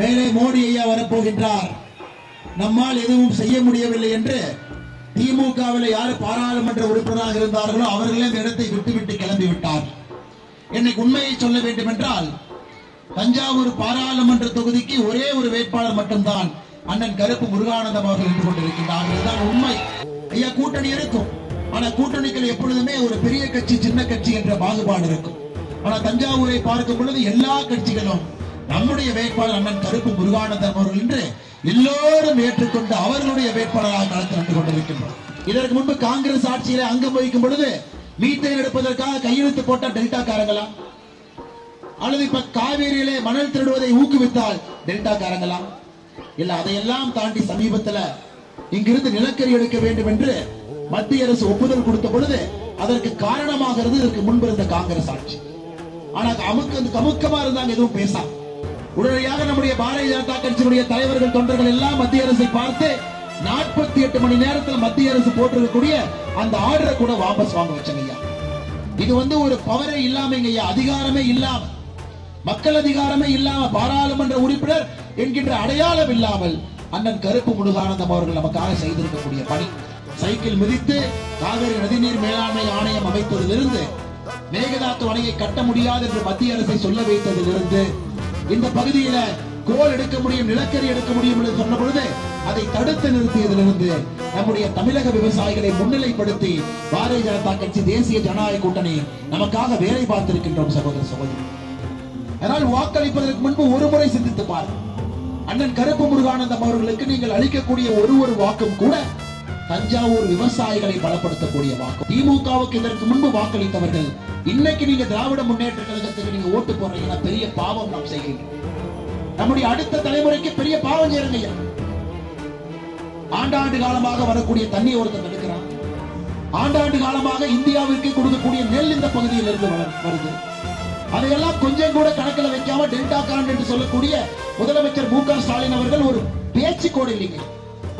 மேலே மோடி ஐயா வரப்போகின்றார், நம்மால் எதுவும் செய்ய முடியவில்லை என்று திமுகவில் யாரு பாராளுமன்ற உறுப்பினராக இருந்தார்களோ அவர்களே இந்த இடத்தை விட்டுவிட்டு கிளம்பிவிட்டார். இன்னைக்கு உண்மையை சொல்ல வேண்டும் என்றால் தஞ்சாவூர் பாராளுமன்ற தொகுதிக்கு ஒரே ஒரு வேட்பாளர் மட்டும்தான் அண்ணன் கருப்பு முருகானந்தம் அவர்கள் இருந்து கொண்டிருக்கின்றார். இதுதான் உண்மை. ஐயா, கூட்டணி இருக்கும், ஆனா கூட்டணிகள் எப்பொழுதுமே ஒரு பெரிய கட்சி சின்ன கட்சி என்ற பாகுபாடு இருக்கும். ஆனா தஞ்சாவூரை பார்க்கும் பொழுது எல்லா கட்சிகளும் நம்முடைய வேட்பாளர் அண்ணன் கருப்பு முருகானந்தம் அவர்கள் என்று எல்லோரும் ஏற்றுக்கொண்டு அவர்களுடைய வேட்பாளராக களத்தில் நின்று கொண்டிருக்கின்றோம். இதற்கு முன்பு காங்கிரஸ் ஆட்சியில அங்கம் வகிக்கும் பொழுது மீத்தேன் எடுப்பதற்காக கையெழுத்து போட்ட டெல்டா காரங்களா, அல்லது இப்ப காவேரியிலே மணல் திருடுவதை ஊக்குவித்தால் டெல்டா காரங்களா, இல்ல அதையெல்லாம் தாண்டி சமீபத்தில் இங்கிருந்து நிலக்கரி எடுக்க வேண்டும் என்று மத்திய அரசு ஒப்புதல் கொடுத்த பொழுது அதற்கு காரணமாக இருந்து இதற்கு முன்பு இருந்த காங்கிரஸ் ஆட்சி. ஆனா கமுக்கமா இருந்தாங்க, எதுவும் பேச. உடனடியாக நம்முடைய பாரதிய ஜனதா கட்சியினுடைய தலைவர்கள் தொண்டர்கள் எல்லாம் மத்திய அரசை பார்த்து 48 மணி நேரத்தில் மத்திய அரசு போட்டிருக்கக்கூடிய அந்த ஆர்டரை கூட வாபஸ் வாங்க வச்சாங்க ஐயா. இது ஒரு பவரே இல்லாம ஐயா, அதிகாரமே இல்லாம, மக்கள் அதிகாரமே இல்லாம, பாராளுமன்ற உறுப்பினர் என்கின்ற அடையாளம் இல்லாமல் அண்ணன் கருப்பு முருகானந்தம் அவர்கள் நமக்காக செய்திருக்கக்கூடிய பணி. சைக்கிள் மிதித்து காவிரி நதிநீர் மேலாண்மை ஆணையம் அமைத்ததிலிருந்து, மேகதாத்து அணையை கட்ட முடியாது என்று மத்திய அரசை சொல்ல வைத்ததிலிருந்து, இந்த பகுதியில கோல் எடுக்க முடியும், நிலக்கரி எடுக்க முடியும் என்று சொன்ன பொழுது அதை தடுத்து நிறுத்தியதிலிருந்து நம்முடைய தமிழக விவசாயிகளை முன்னிலைப்படுத்தி பாரதிய ஜனதா கட்சி தேசிய ஜனநாயக கூட்டணி நமக்காக வேலை பார்த்திருக்கின்றோம் சகோதர சகோதரி. அதனால் வாக்களிப்பதற்கு முன்பு ஒரு முறை சிந்தித்து பாருங்கள். அண்ணன் கருப்பு முருகானந்தம் அவர்களுக்கு நீங்கள் அளிக்கக்கூடிய ஒரு வாக்கும் கூட தஞ்சாவூர் விவசாயிகளை பலப்படுத்தக்கூடிய வாக்கு. திமுகவுக்கு இதற்கு முன்பு வாக்களித்தவர்கள் இன்னைக்கு நீங்க திராவிட முன்னேற்ற கழகத்துக்கு நீங்க ஓட்டு போடுறீங்கன்னா பெரிய பாவம் நாம் செய்கின்றோம். நம்முடைய அடுத்த தலைமுறைக்கு பெரிய பாவம் செய்யுங்க. ஆண்டாண்டு காலமாக வரக்கூடிய தண்ணி ஒருத்தர் தடுக்கிறான். ஆண்டாண்டு காலமாக இந்தியாவிற்கு கொடுக்கக்கூடிய நெல் இந்த பகுதியில் இருந்து வருது. அதையெல்லாம் கொஞ்சம் கூட கணக்கில் வைக்காம டெல்டா காரன் என்று சொல்லக்கூடிய முதலமைச்சர் மு க ஸ்டாலின் அவர்கள் ஒரு பேச்சு கோடு இல்லைங்க,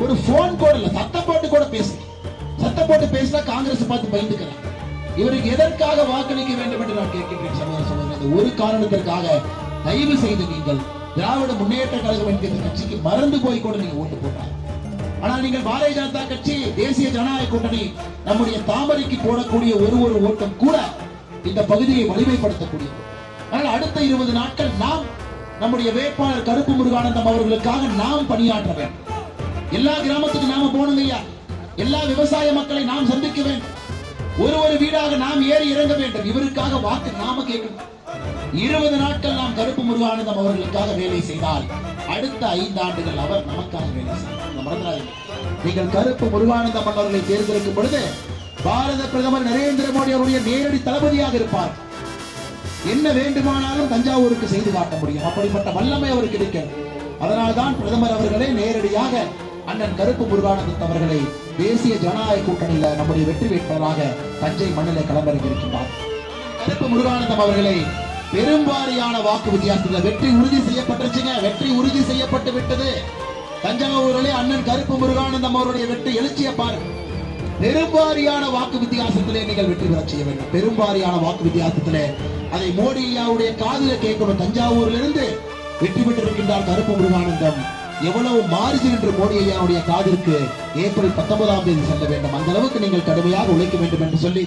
ஒரு போன் கோடு இல்ல, சத்தம் போட்டு கூட சத்தம் போட்டு பேசினா காங்கிரஸ் பார்த்து பயந்துக்கிறார். இவருக்கு எதற்காக வாக்களிக்க வேண்டும் என்று நான் கேட்கின்றேன் சகோதர சகோதரி. ஒரு காரணத்திற்காக தயவு செய்து நீங்கள் திராவிட முன்னேற்ற கழகம் என்கிற கட்சிக்கு மறந்து போய் கூட நீங்க ஓட்டு போட்டாங்க. ஆனால் நீங்கள் பாரதிய ஜனதா கட்சி தேசிய ஜனநாயக கூட்டணி நம்முடைய தாமரைக்கு போடக்கூடிய ஒரு ஓட்டம் கூட இந்த பகுதியை வலிமைப்படுத்தக்கூடிய. ஆனால் அடுத்த 20 நாட்கள் நாம் நம்முடைய வேட்பாளர் கருப்பு முருகானந்தம் அவர்களுக்காக நாம் பணியாற்ற வேண்டும். எல்லா கிராமத்துக்கு நாம போகணும் ஐயா, எல்லா விவசாய மக்களை நாம் சந்திக்க வேண்டும், ஒரு வீடாக நாம் ஏறி இறங்க வேண்டும். இவருக்காக வாக்கு நாம கேட்கணும். 20 நாட்கள் நாம் கருப்பு முருகானந்தம் அவர்களுக்காக வேலை செய்தால் அடுத்த 5 ஆண்டுகள் அவர் நமக்காக வேலை செய்வார். நீங்கள் கருப்பு முருகானந்தம் அவர்களை தேர்ந்தெடுக்கும் பொழுது பாரத பிரதமர் நரேந்திர மோடி அவருடைய நேரடி தளபதியாக இருப்பார். என்ன வேண்டுமானாலும் தஞ்சாவூருக்கு செய்து காட்ட முடியும், அப்படிப்பட்ட வல்லமை அவருக்கு இருக்கிறது. அதனால்தான் பிரதமர் அவர்களே நேரடியாக அண்ணன் கருப்பு முருகானந்தம் அவர்களை தேசிய ஜனநாயக கூட்டணியில நம்முடைய வெற்றி வேட்பாளராக தஞ்சை மண்ணிலே களமிறங்கி இருக்கின்றார். கருப்பு முருகானந்தம் அவர்களை பெரும்பாலான வாக்கு வித்தியாசத்தில் வெற்றி உறுதி செய்யப்பட்டுச்சுங்க. வெற்றி உறுதி செய்யப்பட்டு விட்டது. தஞ்சாவூரிலே அண்ணன் கருப்பு முருகானந்தம் அவருடைய வெற்றி எழுச்சியை பாருங்க. பெரும்பாலான வாக்கு வித்தியாசத்திலே நீங்கள் வெற்றி பெற செய்ய வேண்டும். பெரும்பாலான வாக்கு வித்தியாசத்திலே அதை மோடி ஐயாவுடைய காதில கேட்கணும். தஞ்சாவூரிலிருந்து வெற்றி பெற்றிருக்கின்றார் கருப்பு முருகானந்தம். எவ்வளவு மார்ஜின் என்று மோடி ஐயாவுடைய காதிற்கு ஏப்ரல் 19ஆம் தேதி செல்ல வேண்டும். அந்த அளவுக்கு நீங்கள் கடுமையாக உழைக்க வேண்டும் என்று சொல்லி